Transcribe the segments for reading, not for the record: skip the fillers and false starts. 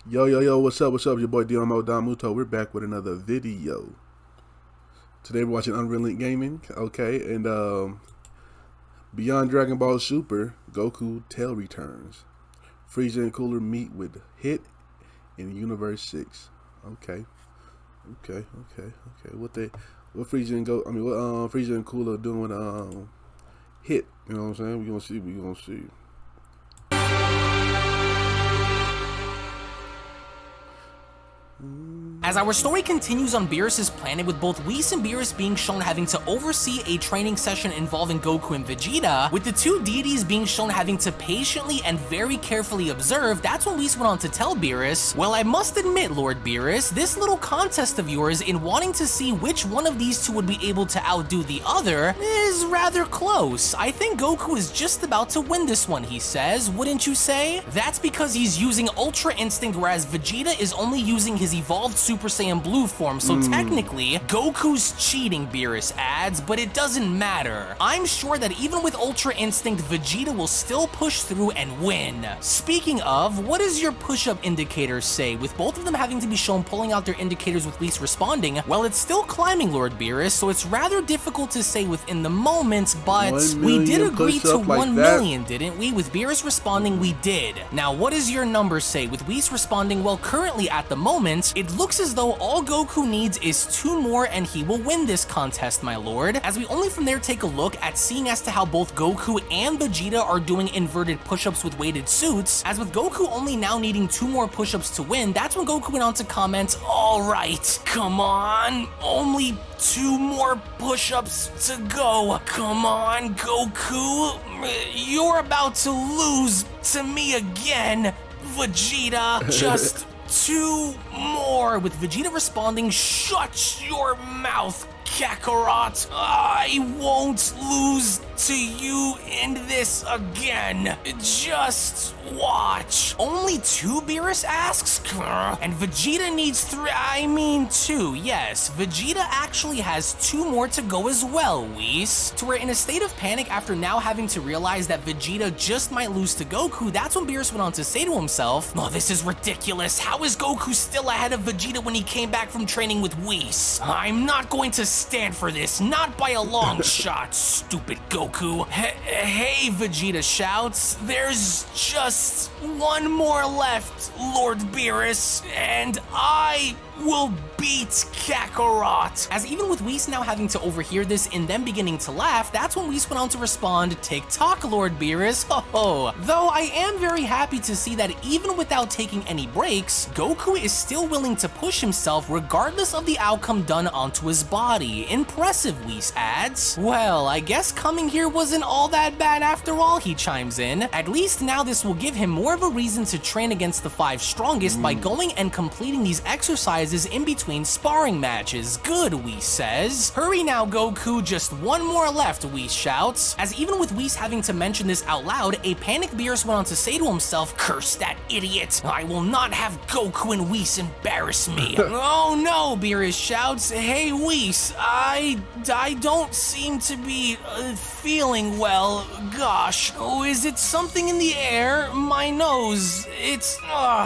Yo, what's up? Your boy Domuto. We're back with another video. Today we're watching Unrealentgaming, okay? And beyond Dragon Ball Super, Goku tail returns. Frieza and Cooler meet with Hit in Universe 6. Okay. What Frieza and Frieza and Cooler doing Hit, you know what I'm saying? We're gonna see. As our story continues on Beerus' planet, with both Whis and Beerus being shown having to oversee a training session involving Goku and Vegeta, with the two deities being shown having to patiently and very carefully observe, that's when Whis went on to tell Beerus, "Well, I must admit, Lord Beerus, this little contest of yours in wanting to see which one of these two would be able to outdo the other is rather close. I think Goku is just about to win this one," he says, "wouldn't you say? That's because he's using Ultra Instinct, whereas Vegeta is only using his evolved Super Saiyan Blue form, so technically, Goku's cheating," Beerus adds, "but it doesn't matter. I'm sure that even with Ultra Instinct, Vegeta will still push through and win." Speaking of, what does your push-up indicator say? With both of them having to be shown pulling out their indicators with Whis responding, well, it's still climbing, Lord Beerus, so it's rather difficult to say within the moment, but we did agree to 1 million, didn't we? With Beerus responding, we did. Now, what does your number say? With Whis responding, well, currently at the moment, it looks as though all Goku needs is 2 more and he will win this contest, my lord. As we only from there take a look at seeing as to how both Goku and Vegeta are doing inverted push-ups with weighted suits, as with Goku only now needing 2 more push-ups to win, that's when Goku went on to comment, "All right, come on, only 2 more push-ups to go. Come on, Goku, you're about to lose to me again, Vegeta. Just 2 more," with Vegeta responding, "Shut your mouth, Kakarot. I won't lose to you in this again. Just watch." "Only 2, Beerus asks? And Vegeta needs 2. Yes, Vegeta actually has 2 more to go as well, Whis." To where in a state of panic after now having to realize that Vegeta just might lose to Goku, that's when Beerus went on to say to himself, "Oh, this is ridiculous. How is Goku still ahead of Vegeta when he came back from training with Whis? I'm not going to stand for this, not by a long shot, stupid Goku." Hey, Vegeta shouts, "There's just 1 more left, Lord Beerus, and I will beat Kakarot." As even with Whis now having to overhear this and them beginning to laugh, that's when Whis went on to respond, "Take talk, Lord Beerus, ho. Though I am very happy to see that even without taking any breaks, Goku is still willing to push himself regardless of the outcome done onto his body. Impressive," Whis adds. "Well, I guess coming here wasn't all that bad after all," he chimes in. "At least now this will give him more of a reason to train against the 5 strongest by going and completing these exercises in between sparring matches. Good," Whis says. "Hurry now, Goku, just 1 more left," Whis shouts. As even with Whis having to mention this out loud, a panicked Beerus went on to say to himself, "Curse that idiot. I will not have Goku and Whis embarrass me." "Oh no," Beerus shouts. "Hey, Whis, I don't seem to be feeling well. Gosh, is it something in the air? My nose, it's,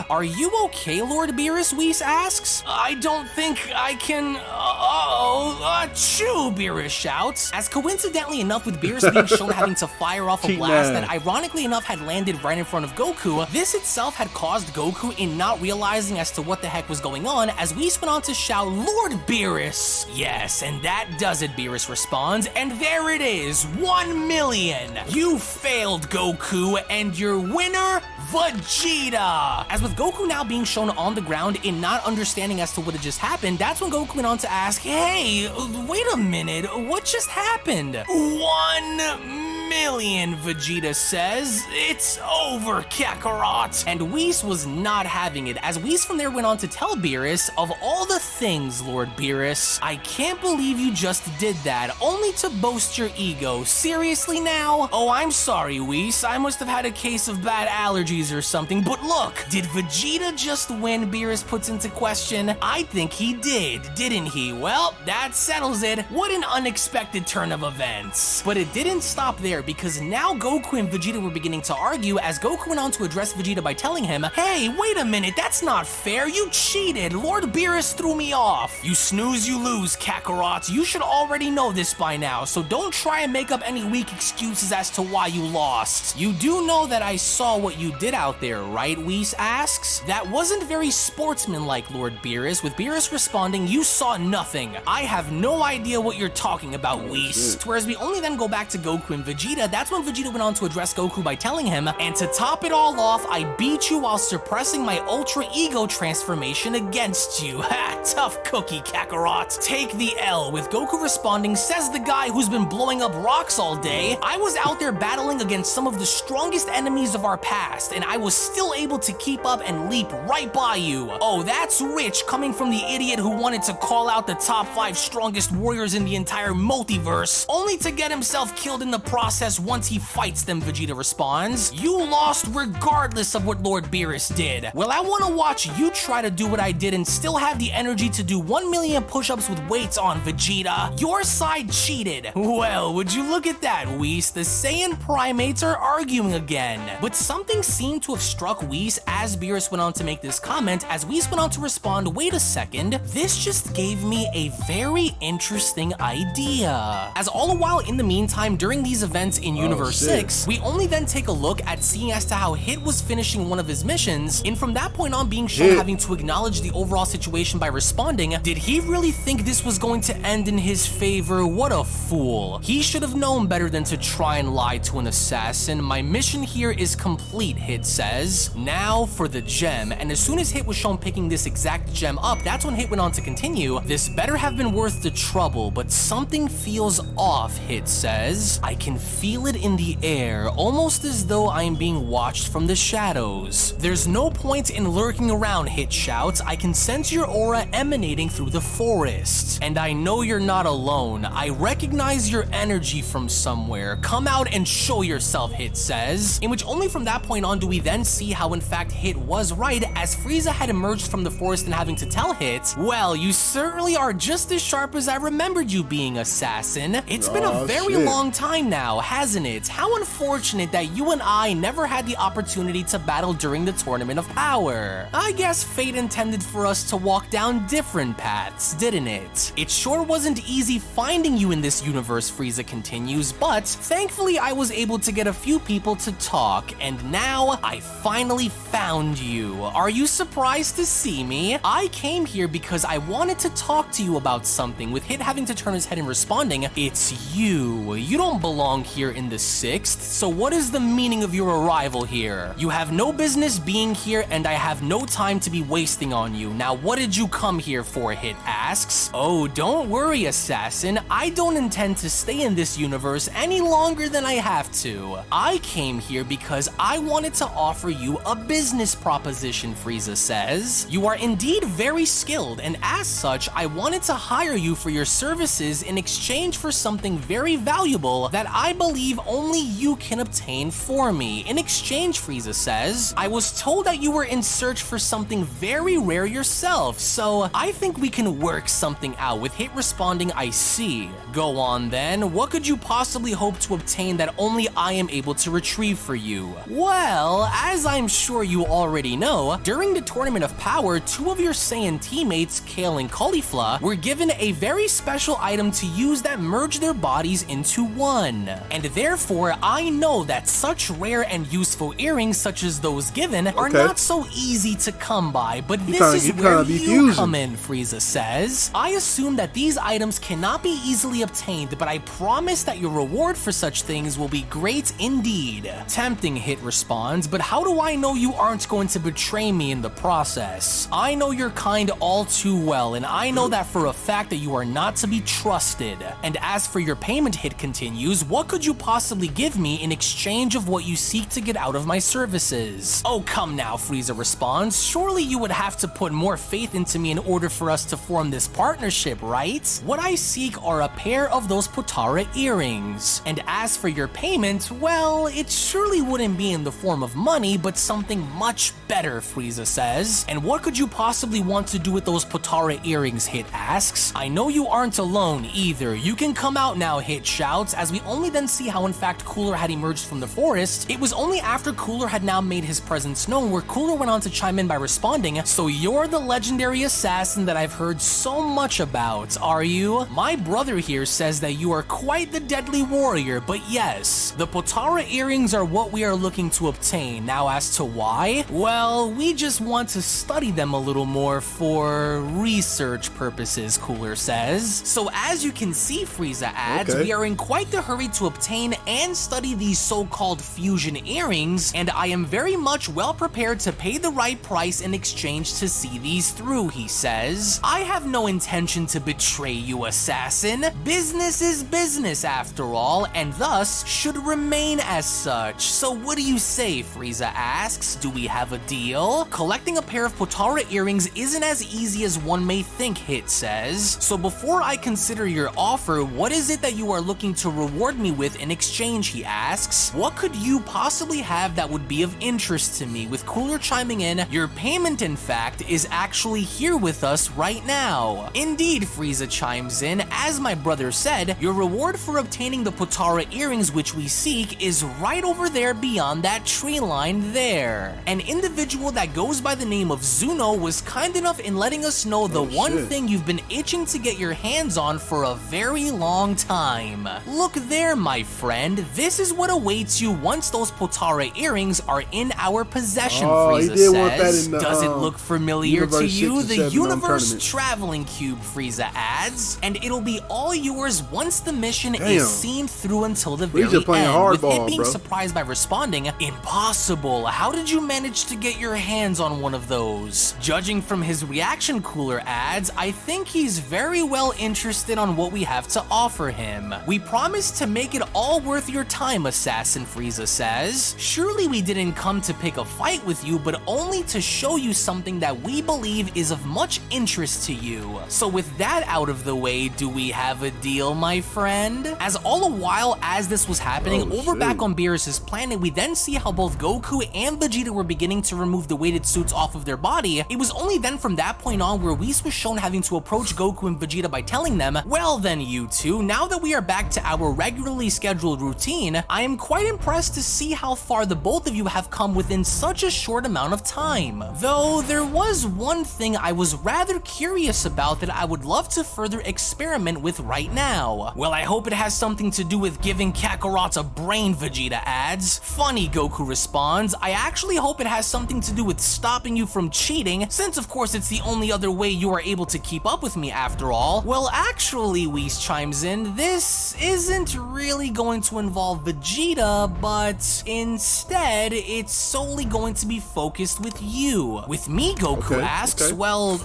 Are you okay, Lord Beerus?" Whis asks. "I don't think I can, achoo," Beerus shouts. As coincidentally enough with Beerus being shown having to fire off a blast that ironically enough had landed right in front of Goku, this itself had caused Goku in not realizing as to what the heck was going on, as Whis went on to shout, "Lord Beerus." "Yes, and that does it," Beerus responds, "and there it is, 1 million. You failed, Goku, and your winner, Vegeta." As with Goku now being shown on the ground in not understanding as to what had just happened, that's when Goku went on to ask, "Hey, wait a minute, what just happened?" 1 million, Vegeta says. "It's over, Kakarot." And Whis was not having it, as Whis from there went on to tell Beerus, "Of all the things, Lord Beerus, I can't believe you just did that, only to boast your ego. Seriously now? Oh, I'm sorry, Whis, I must have had a case of bad allergies or something, but look, did Vegeta just win?" Beerus puts into question. "I think he didn't he? Well, that settles it. What an unexpected turn of events." But it didn't stop there, there, because now Goku and Vegeta were beginning to argue as Goku went on to address Vegeta by telling him, "Hey, wait a minute, that's not fair, you cheated, Lord Beerus threw me off." "You snooze, you lose, Kakarot, you should already know this by now, so don't try and make up any weak excuses as to why you lost. You do know that I saw what you did out there, right?" Whis asks. "That wasn't very sportsmanlike, Lord Beerus," with Beerus responding, "You saw nothing. I have no idea what you're talking about, Whis." Whereas we only then go back to Goku and Vegeta. That's when Vegeta went on to address Goku by telling him, "And to top it all off, I beat you while suppressing my Ultra Ego transformation against you. Ha, tough cookie, Kakarot. Take the L," with Goku responding, "Says the guy who's been blowing up rocks all day. I was out there battling against some of the strongest enemies of our past, and I was still able to keep up and leap right by you. Oh, that's rich coming from the idiot who wanted to call out the top 5 strongest warriors in the entire multiverse, only to get himself killed in the process once he fights them," Vegeta responds. "You lost regardless of what Lord Beerus did. Well, I want to watch you try to do what I did and still have the energy to do 1 million push-ups with weights on, Vegeta. Your side cheated." Well, would you look at that, Whis? The Saiyan primates are arguing again. But something seemed to have struck Whis as Beerus went on to make this comment, as Whis went on to respond, "Wait a second, this just gave me a very interesting idea." As all the while in the meantime, during these events in Universe 6, we only then take a look at seeing as to how Hit was finishing one of his missions, and from that point on being shown having to acknowledge the overall situation by responding, "Did he really think this was going to end in his favor? What a fool. He should have known better than to try and lie to an assassin. My mission here is complete," Hit says. "Now for the gem." And as soon as Hit was shown picking this exact gem up, that's when Hit went on to continue, "This better have been worth the trouble, but something feels off," Hit says. "I can feel it in the air, almost as though I am being watched from the shadows." "There's no point in lurking around," Hit shouts. "I can sense your aura emanating through the forest. And I know you're not alone. I recognize your energy from somewhere. Come out and show yourself," Hit says. In which only from that point on do we then see how in fact Hit was right, as Frieza had emerged from the forest and having to tell Hit, "Well, you certainly are just as sharp as I remembered you being, assassin. It's been a very long time now, hasn't it? How unfortunate that you and I never had the opportunity to battle during the Tournament of Power. I guess fate intended for us to walk down different paths, didn't it? It sure wasn't easy finding you in this universe," Frieza continues, "but thankfully I was able to get a few people to talk, and now I finally found you. Are you surprised to see me? I came here because I wanted to talk to you about something," with Hit having to turn his head and responding, "It's you. You don't belong here in the 6th, so what is the meaning of your arrival here? You have no business being here, and I have no time to be wasting on you. Now what did you come here for?" Hit asks. "Oh, don't worry, assassin. I don't intend to stay in this universe any longer than I have to. I came here because I wanted to offer you a business proposition," Frieza says. "You are indeed very skilled, and as such, I wanted to hire you for your services in exchange for something very valuable that I believe only you can obtain for me. In exchange," Frieza says, "I was told that you were in search for something very rare yourself, so I think we can work something out," with Hit responding, "I see. Go on then. What could you possibly hope to obtain that only I am able to retrieve for you?" "Well, as I'm sure you already know, during the Tournament of Power, 2 of your Saiyan teammates, Kale and Caulifla, were given a very special item to use that merged their bodies into one. And therefore, I know that such rare and useful earrings such as those given are not so easy to come by, but this is where you come in," Frieza says. "I assume that these items cannot be easily obtained, but I promise that your reward for such things will be great indeed." "Tempting," Hit responds, "but how do I know you aren't going to betray me in the process? I know your kind all too well, and I know that for a fact that you are not to be trusted. And as for your payment," Hit continues, "what could you possibly give me in exchange of what you seek to get out of my services?" "Oh, come now," Frieza responds, "surely you would have to put more faith into me in order for us to form this partnership, right? What I seek are a pair of those Potara earrings. And as for your payment, well, it surely wouldn't be in the form of money, but something much better," Frieza says. "And what could you possibly want to do with those Potara earrings?" Hit asks. "I know you aren't alone either. You can come out now," Hit shouts, as we only then see how in fact Cooler had emerged from the forest, it was only after Cooler had now made his presence known where Cooler went on to chime in by responding, "So you're the legendary assassin that I've heard so much about, are you? My brother here says that you are quite the deadly warrior, but yes, the Potara earrings are what we are looking to obtain. Now as to why? Well, we just want to study them a little more for research purposes," Cooler says. So as you can see, Frieza adds, we are in quite the hurry to obtain and study these so-called fusion earrings, and I am very much well prepared to pay the right price in exchange to see these through, he says. "I have no intention to betray you, assassin. Business is business after all, and thus should remain as such. So what do you say?" Frieza asks. "Do we have a deal?" "Collecting a pair of Potara earrings isn't as easy as one may think," Hit says. "So before I consider your offer, what is it that you are looking to reward me with in exchange?" he asks. "What could you possibly have that would be of interest to me?" With Cooler chiming in, "Your payment, in fact, is actually here with us right now." "Indeed," Frieza chimes in, "as my brother said, your reward for obtaining the Potara earrings which we seek is right over there beyond that tree line there." An individual that goes by the name of Zuno was kind enough in letting us know the one thing you've been itching to get your hands on for a very long time. Look there, my friend. This is what awaits you once those Potara earrings are in our possession, Frieza says. "Does it look familiar to you? The Universe Traveling Cube," Frieza adds, "and it'll be all yours once the mission is seen through until the very end." With it being surprised by responding, "Impossible. How did you manage to get your hands on one of those?" Judging from his reaction, Cooler adds, "I think he's very well interested on what we have to offer him. We promise to make it all worth your time, assassin," Frieza says. "Surely we didn't come to pick a fight with you, but only to show you something that we believe is of much interest to you. So with that out of the way, do we have a deal, my friend?" As all the while as this was happening, over back on Beerus's planet, we then see how both Goku and Vegeta were beginning to remove the weighted suits off of their body. It was only then from that point on where Whis was shown having to approach Goku and Vegeta by telling them, "Well then, you two, now that we are back to our regularly scheduled routine, I am quite impressed to see how far the both of you have come within such a short amount of time. Though there was one thing I was rather curious about that I would love to further experiment with right now." "Well, I hope it has something to do with giving Kakarot a brain," Vegeta adds. "Funny," Goku responds. "I actually hope it has something to do with stopping you from cheating, since of course it's the only other way you are able to keep up with me after all." "Well, actually," Whis chimes in, "this isn't really going to involve Vegeta, but instead it's solely going to be focused with you." "With me?" Goku asks. "Well,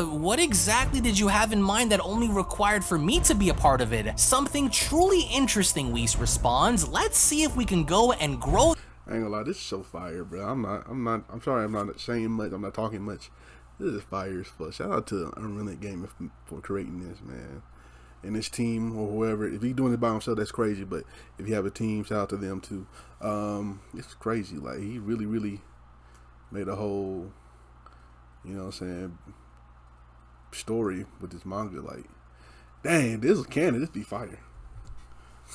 what exactly did you have in mind that only required for me to be a part of it?" "Something truly interesting," Whis responds. "Let's see if we can go and grow." I ain't gonna lie, this is so fire, bro. I'm sorry I'm not saying much, I'm not talking much. This is fire as fuck. Shout out to Unrealentgaming for creating this, man. And this team or whoever, if he's doing it by himself, that's crazy. But if you have a team, shout out to them too. It's crazy. Like, he really made a whole, you know what I'm saying, story with this manga. Like, dang, this is canon. This be fire.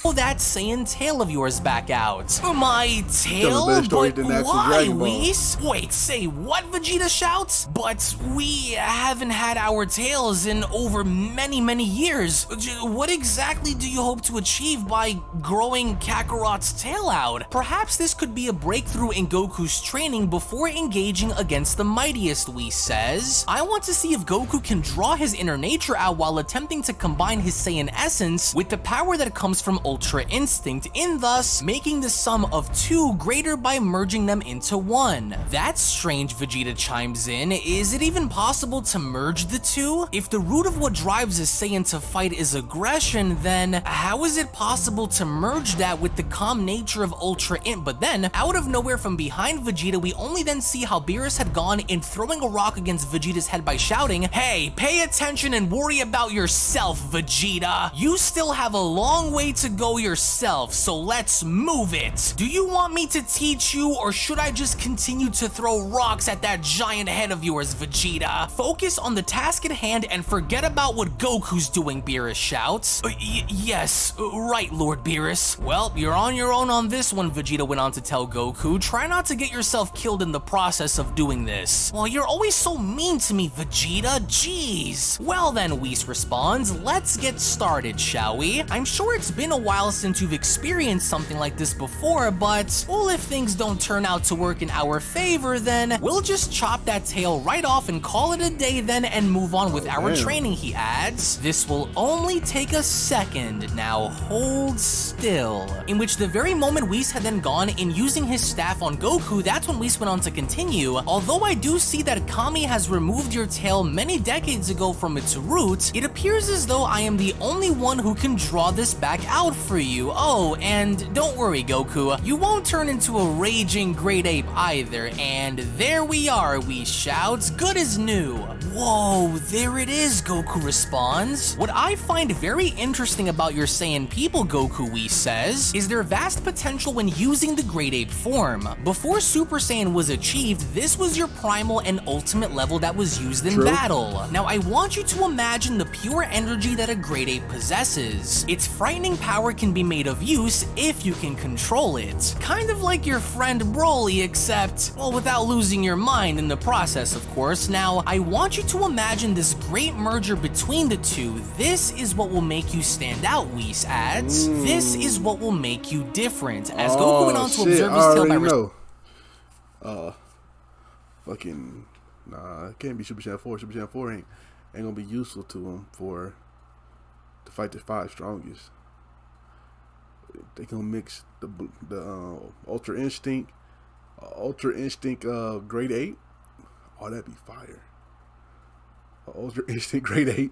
"Oh, that Saiyan tail of yours back out." "My tail? But why, Whis?" "Wait, say what?" Vegeta shouts. "But we haven't had our tails in over many years. What exactly do you hope to achieve by growing Kakarot's tail out?" "Perhaps this could be a breakthrough in Goku's training before engaging against the mightiest," Whis says. "I want to see if Goku can draw his inner nature out while attempting to combine his Saiyan essence with the power that comes from Ultra Instinct, in thus making the sum of two greater by merging them into one." "That's strange," Vegeta chimes in. "Is it even possible to merge the two? If the root of what drives a Saiyan to fight is aggression, then how is it possible to merge that with the calm nature of Ultra Int?" But then, out of nowhere from behind Vegeta, we only then see how Beerus had gone in throwing a rock against Vegeta's head by shouting, "Hey, pay attention and worry about yourself, Vegeta. You still have a long way to go yourself, so let's move it. Do you want me to teach you, or should I just continue to throw rocks at that giant head of yours, Vegeta? Focus on the task at hand and forget about what Goku's doing, Beerus shouts. Yes, right, Lord Beerus. Well, you're on your own on this one, Vegeta went on to tell Goku. Try not to get yourself killed in the process of doing this. Well, you're always so mean to me, Vegeta, jeez. Well then, Whis responds, let's get started, shall we? I'm sure it's been a while since you've experienced something like this before, but, well, if things don't turn out to work in our favor, then we'll just chop that tail right off and call it a day then and move on with our training, he adds. This will only take a second. Now hold still. In which the very moment Whis had then gone in using his staff on Goku, that's when Whis went on to continue. Although I do see that Kami has removed your tail many decades ago from its root, it appears as though I am the only one who can draw this back out for you. Oh, and don't worry, Goku, you won't turn into a raging great ape either. And there we are, Whis shouts, good as new. Whoa, there it is, Goku responds. What I find very interesting about your Saiyan people, Goku, Whis says, is their vast potential when using the great ape form. Before Super Saiyan was achieved, this was your primal and ultimate level that was used in battle. Now I want you to imagine the pure energy that a great ape possesses. Its frightening power can be made of use if you can control it. Kind of like your friend Broly, except, well, without losing your mind in the process, of course. Now, I want you to imagine this great merger between the two. This is what will make you stand out, Whis adds. This is what will make you different. As Goku went on to observe his tail by fucking nah, it can't be Super Saiyan 4. Super Saiyan 4 ain't gonna be useful to him to fight the 5 strongest. They gonna mix the Ultra Instinct grade 8. Oh, that'd be fire. Ultra Instinct grade 8.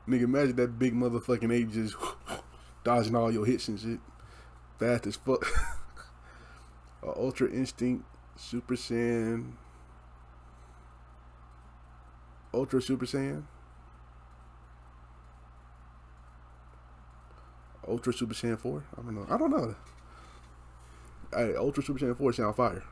Nigga, imagine that big motherfucking ape just dodging all your hits and shit. Fast as fuck. Ultra Instinct Super Saiyan. Ultra Super Saiyan. Ultra Super Saiyan 4? I don't know. Hey, Ultra Super Saiyan 4 sound fire.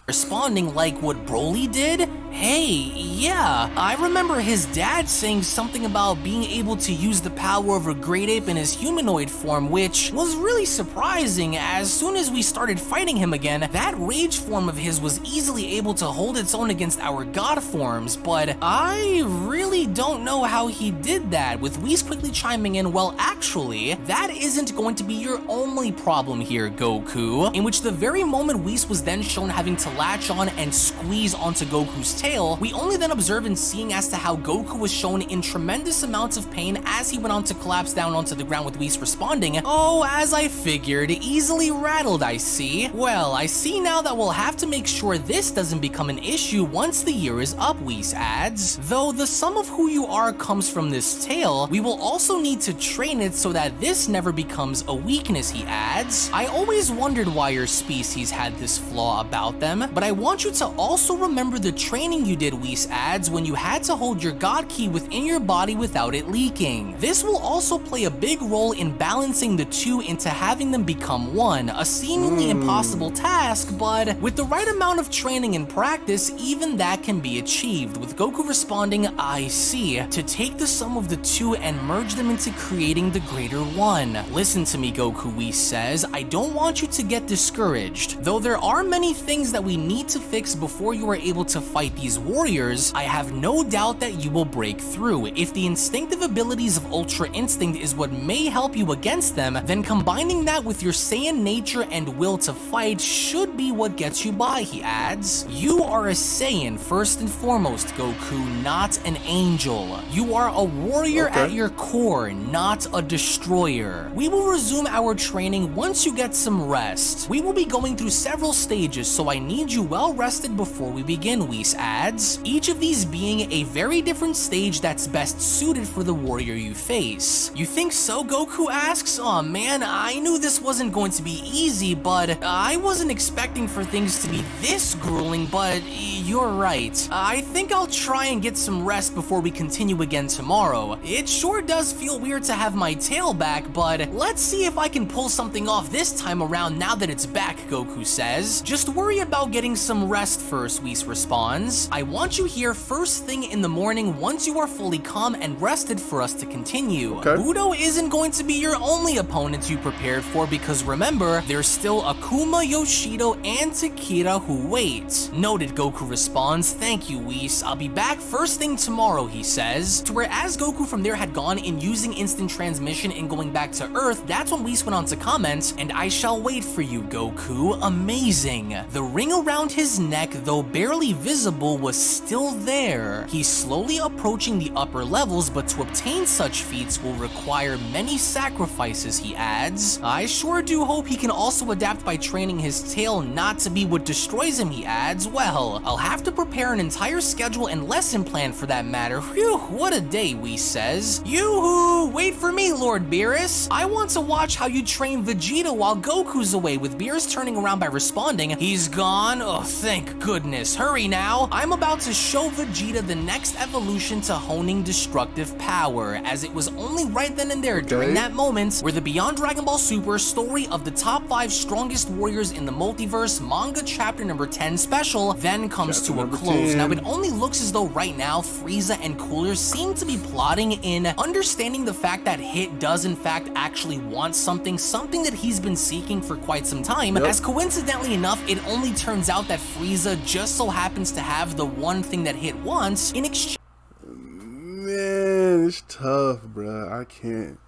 Responding like what Broly did? Hey, yeah, I remember his dad saying something about being able to use the power of a great ape in his humanoid form, which was really surprising. As soon as we started fighting him again, that rage form of his was easily able to hold its own against our god forms, but I really don't know how he did that, with Whis quickly chiming in, well, actually, that isn't going to be your only problem here, Goku, in which the very moment Whis was then shown having to latch on and squeeze onto Goku's tail, we only then observe and seeing as to how Goku was shown in tremendous amounts of pain as he went on to collapse down onto the ground, with Whis responding, oh, as I figured, easily rattled, I see. Well, I see now that we'll have to make sure this doesn't become an issue once the year is up, Whis adds. Though the sum of who you are comes from this tail, we will also need to train it so that this never becomes a weakness, he adds. I always wondered why your species had this flaw about them, but I want you to also remember the training you did, Whis adds, when you had to hold your God Ki within your body without it leaking. This will also play a big role in balancing the two into having them become one, a seemingly impossible task, but with the right amount of training and practice, even that can be achieved, with Goku responding, I see, to take the sum of the two and merge them into creating the greater one. Listen to me, Goku, Whis says, I don't want you to get discouraged. Though there are many things that we need to fix before you are able to fight these warriors, I have no doubt that you will break through. If the instinctive abilities of Ultra Instinct is what may help you against them, then combining that with your Saiyan nature and will to fight should be what gets you by, he adds. You are a Saiyan first and foremost, Goku, not an angel. You are a warrior at your core, not a destroyer. We will resume our training once you get some rest. We will be going through several stages, so I need you well rested before we begin, Whis adds, each of these being a very different stage that's best suited for the warrior you face. You think so, Goku asks? Aw man, I knew this wasn't going to be easy, but I wasn't expecting for things to be this grueling, but you're right. I think I'll try and get some rest before we continue again tomorrow. It sure does feel weird to have my tail back, but let's see if I can pull something off this time around now that it's back, Goku says. Just worry about getting some rest first, Whis responds. I want you here first thing in the morning once you are fully calm and rested for us to continue. Okay. Budo isn't going to be your only opponent you prepared for because remember, there's still Akuma, Yoshido, and Takira who wait. Noted, Goku responds. Thank you, Whis. I'll be back first thing tomorrow, he says. To where as Goku from there had gone in using instant transmission and going back to Earth, that's when Whis went on to comment, and I shall wait for you, Goku. Amazing. The ring around his neck, though barely visible, was still there. He's slowly approaching the upper levels, but to obtain such feats will require many sacrifices, he adds. I sure do hope he can also adapt by training his tail not to be what destroys him, he adds. Well, I'll have to prepare an entire schedule and lesson plan for that matter. Whew, what a day, Whis says. Yoo-hoo! Wait for me, Lord Beerus. I want to watch how you train Vegeta while Goku's away, with Beerus turning around by responding, he's gone? Oh, thank goodness. Hurry now. I'm about to show Vegeta the next evolution to honing destructive power, as it was only right then and there during that moment where the Beyond Dragon Ball Super story of the top 5 strongest warriors in the multiverse manga chapter number 10 special then comes to a close. Now, it only looks as though right now Frieza and Cooler seem to be plotting in understanding the fact that Hit does in fact actually want something that he's been seeking for quite some time, as coincidentally enough, it only turns out that Frieza just so happens to have the one thing that Hit wants in exchange. Man, it's tough, bruh. I can't,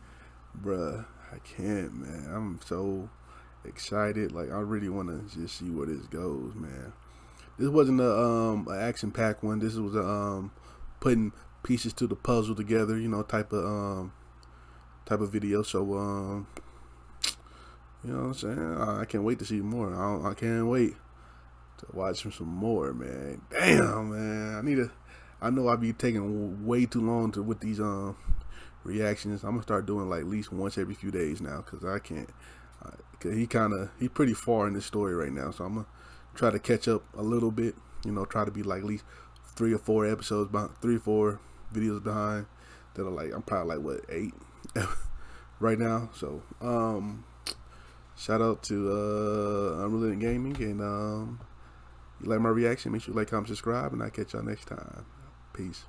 man. I'm so excited. Like, I really want to just see where this goes, man. This wasn't a action-packed one. This was a putting pieces to the puzzle together, you know, type of video. So you know what I'm saying? I can't wait to see more. I can't wait to watch some more, man. Damn, man. I know I'll be taking way too long with these reactions. I'm gonna start doing like at least once every few days now, cause I can't. Cause he's pretty far in this story right now, so I'm gonna try to catch up a little bit. You know, try to be like at least 3 or 4 episodes behind, 3 or 4 videos behind. That are like, I'm probably like what, 8 right now. So shout out to Unrealentgaming, and you like my reaction, make sure you like, comment, subscribe, and I'll catch y'all next time. Peace.